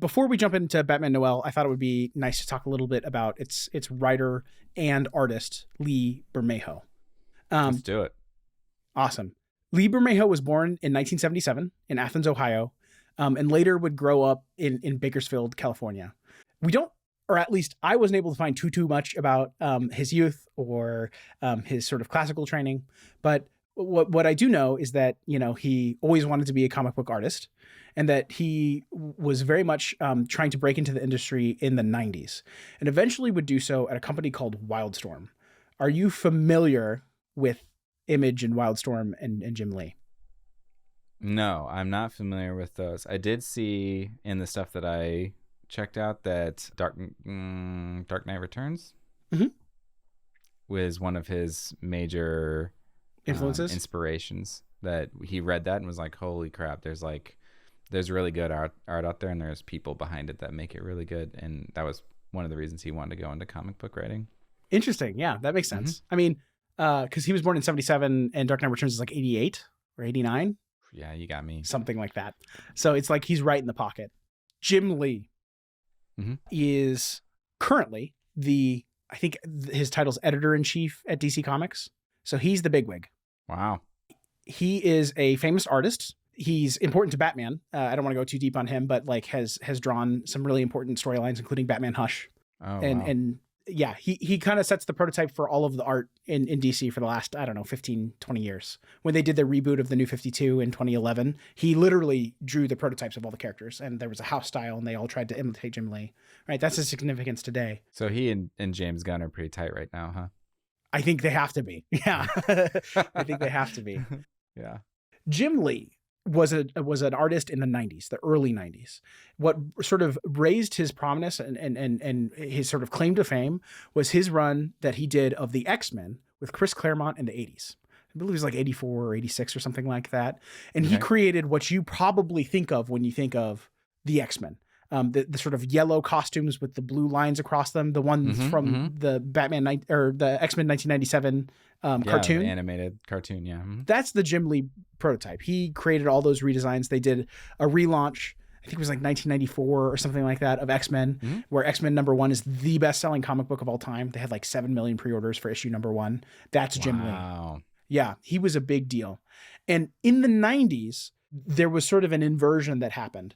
Before we jump into Batman Noel, I thought it would be nice to talk a little bit about its writer and artist, Lee Bermejo. Let's do it. Awesome. Lee Bermejo was born in 1977 in Athens, Ohio, and later would grow up in Bakersfield, California. We don't, or at least I wasn't able to find too much about his youth or his sort of classical training. But what I do know is that, he always wanted to be a comic book artist, and that he was very much trying to break into the industry in the 90s, and eventually would do so at a company called Wildstorm. Are you familiar with Image and Wildstorm and Jim Lee? No, I'm not familiar with those. I did see in the stuff that I checked out that Dark Knight Returns was one of his major influences, inspirations. That he read that and was like, "Holy crap! There's really good art out there, and there's people behind it that make it really good." And that was one of the reasons he wanted to go into comic book writing. Interesting. Yeah, that makes sense. I mean, because he was born in 1977 and Dark Knight Returns is like 1988 or 1989. Yeah, you got me. Something like that. So it's like he's right in the pocket. Jim Lee is currently I think his title's editor-in-chief at DC Comics. So he's the bigwig. Wow. He is a famous artist. He's important to Batman. I don't want to go too deep on him, but like has drawn some really important storylines, including Batman Hush. Oh, and yeah, he kind of sets the prototype for all of the art in DC for the last, 15, 20 years. When they did the reboot of the New 52 in 2011, he literally drew the prototypes of all the characters, and there was a house style, and they all tried to imitate Jim Lee. Right? That's his significance today. So he and James Gunn are pretty tight right now, huh? I think they have to be. Yeah. I think they have to be. Yeah. Jim Lee was an artist in the 90s, the early 90s. What sort of raised his prominence and his sort of claim to fame was his run that he did of the X-Men with Chris Claremont in the 80s. I believe it was like 84 or 86 or something like that. And he created what you probably think of when you think of the X-Men. The sort of yellow costumes with the blue lines across them, the ones from the Batman or the X-Men 1997 cartoon, the animated cartoon. Yeah, that's the Jim Lee prototype. He created all those redesigns. They did a relaunch, I think it was like 1994 or something like that, of X-Men, where X-Men #1 is the best-selling comic book of all time. They had like 7 million pre-orders for issue #1. That's Jim Lee. Yeah, he was a big deal. And in the 90s, there was sort of an inversion that happened.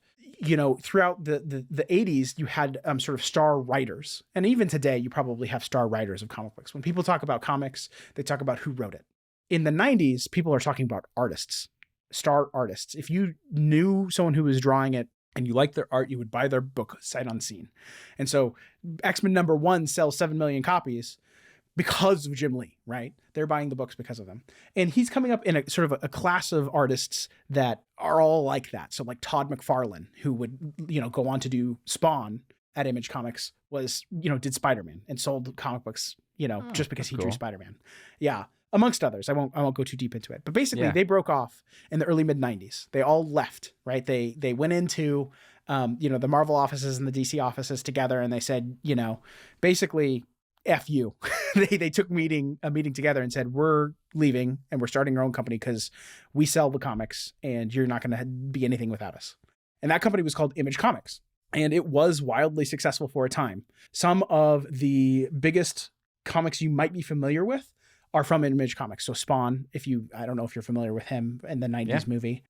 Throughout the 80s, you had sort of star writers. And even today, you probably have star writers of comic books. When people talk about comics, they talk about who wrote it. In the 90s, people are talking about artists, star artists. If you knew someone who was drawing it and you liked their art, you would buy their book sight unseen. And so X-Men #1 sells 7 million copies because of Jim Lee, right? They're buying the books because of him. And he's coming up in a sort of a class of artists that are all like that. So like Todd McFarlane, who would, go on to do Spawn at Image Comics, was, did Spider-Man and sold comic books, just because he drew Spider-Man. Yeah. Amongst others. I won't go too deep into it. But basically they broke off in the early mid 90s. They all left, right? They went into the Marvel offices and the DC offices together, and they said, basically, F you. They took a meeting together and said, we're leaving and we're starting our own company because we sell the comics and you're not going to be anything without us. And that company was called Image Comics. And it was wildly successful for a time. Some of the biggest comics you might be familiar with are from Image Comics. So Spawn, I don't know if you're familiar with him in the 90s movie.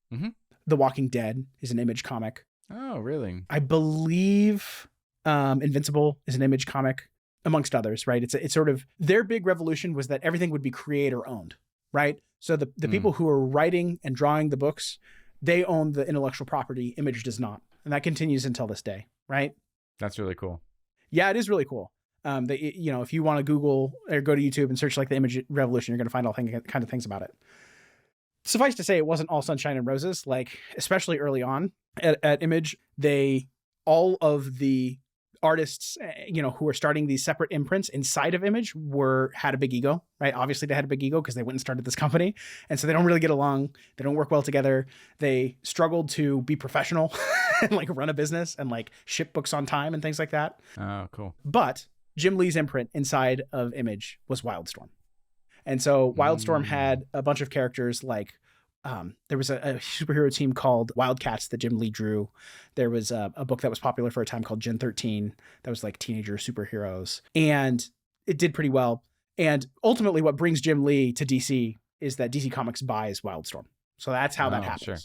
The Walking Dead is an Image comic. Oh, really? I believe Invincible is an Image comic, amongst others, right? It's sort of their big revolution was that everything would be creator owned, right? So the people who are writing and drawing the books, they own the intellectual property. Image does not. And that continues until this day, right? That's really cool. Yeah, it is really cool. If you want to Google or go to YouTube and search like the Image revolution, you're going to find all kind of things about it. Suffice to say, it wasn't all sunshine and roses. Like, especially early on at Image, all of the artists, who were starting these separate imprints inside of Image had a big ego, right? Obviously they had a big ego because they went and started this company. And so they don't really get along. They don't work well together. They struggled to be professional and like run a business and like ship books on time and things like that. Oh, cool. But Jim Lee's imprint inside of Image was Wildstorm. And so Wildstorm had a bunch of characters like there was a superhero team called Wildcats that Jim Lee drew. There was a book that was popular for a time called Gen 13 that was like teenager superheroes, and it did pretty well. And ultimately what brings Jim Lee to DC is that DC Comics buys Wildstorm. So that's how that happens. Sure.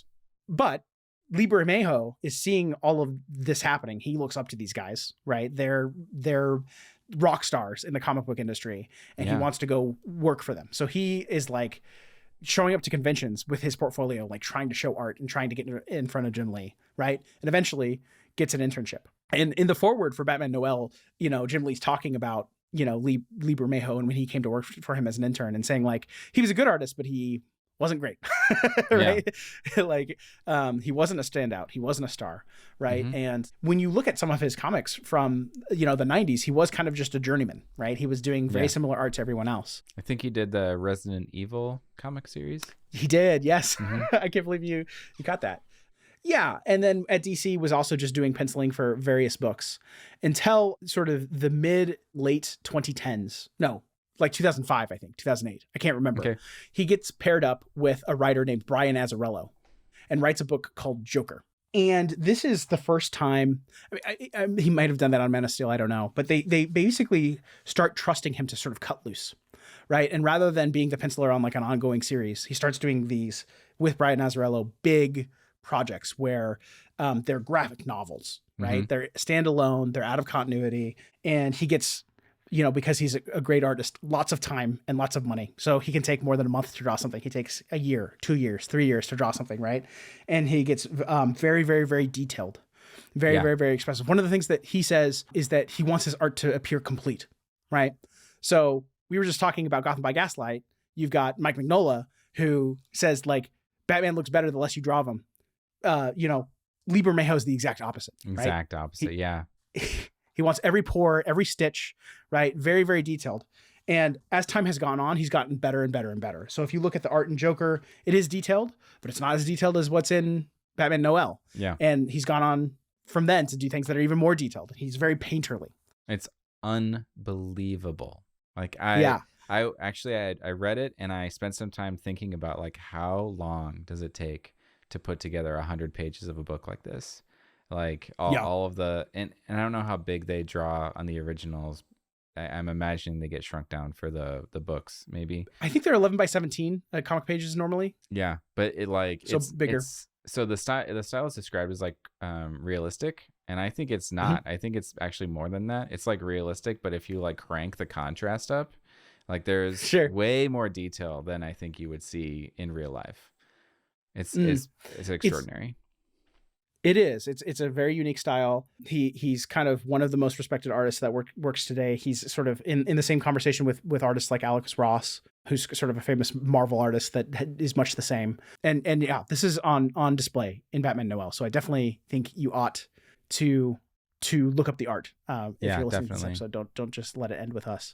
But Lee Bermejo is seeing all of this happening. He looks up to these guys, right? They're rock stars in the comic book industry, and he wants to go work for them. So he is like showing up to conventions with his portfolio, like trying to show art and trying to get in front of Jim Lee, right? And eventually gets an internship. And in the foreword for Batman Noel, you know, Jim Lee's talking about, you know, Lee Bermejo and when he came to work for him as an intern, and saying like he was a good artist, but he wasn't great, right? Like he wasn't a standout. He wasn't a star, right? Mm-hmm. And when you look at some of his comics from, you know, the 90s, he was kind of just a journeyman, right? He was doing very similar art to everyone else. I think he did the Resident Evil comic series. He did, yes. Mm-hmm. I can't believe you got that. Yeah, and then at DC was also just doing penciling for various books until sort of the late 2010s. No, like 2005, I think, 2008. I can't remember. Okay. He gets paired up with a writer named Brian Azzarello and writes a book called Joker. And this is the first time, he might have done that on Man of Steel, I don't know. But they basically start trusting him to sort of cut loose, right? And rather than being the penciler on like an ongoing series, he starts doing these with Brian Azzarello, big projects where they're graphic novels, right? Mm-hmm. They're standalone, they're out of continuity. And he gets, you know, because he's a great artist, lots of time and lots of money. So he can take more than a month to draw something. He takes a year, 2 years, 3 years to draw something, right? And he gets very, very, very detailed, very, very, very expressive. One of the things that he says is that he wants his art to appear complete, right? So we were just talking about Gotham by Gaslight. You've got Mike Mignola, who says like, Batman looks better the less you draw of him. You know, Lee Bermejo is the exact opposite. Exact opposite, yeah. He wants every pore, every stitch, right? Very, very detailed. And as time has gone on, he's gotten better and better and better. So if you look at the art in Joker, it is detailed, but it's not as detailed as what's in Batman Noel. Yeah. And he's gone on from then to do things that are even more detailed. He's very painterly. It's unbelievable. Like I read it and I spent some time thinking about like how long does it take to put together 100 pages of a book like this? Like all of the, and I don't know how big they draw on the originals. I'm imagining they get shrunk down for the books, maybe. I think they're 11 by 17 comic pages normally. Yeah, but it's bigger. So the style is described as like realistic, and I think it's not. Mm-hmm. I think it's actually more than that. It's like realistic, but if you like crank the contrast up, like there's way more detail than I think you would see in real life. It's extraordinary. It is. It's a very unique style. He's kind of one of the most respected artists that works today. He's sort of in the same conversation with artists like Alex Ross, who's sort of a famous Marvel artist that is much the same. And yeah, this is on display in Batman Noel. So I definitely think you ought to look up the art if you're listening to this episode. Don't just let it end with us.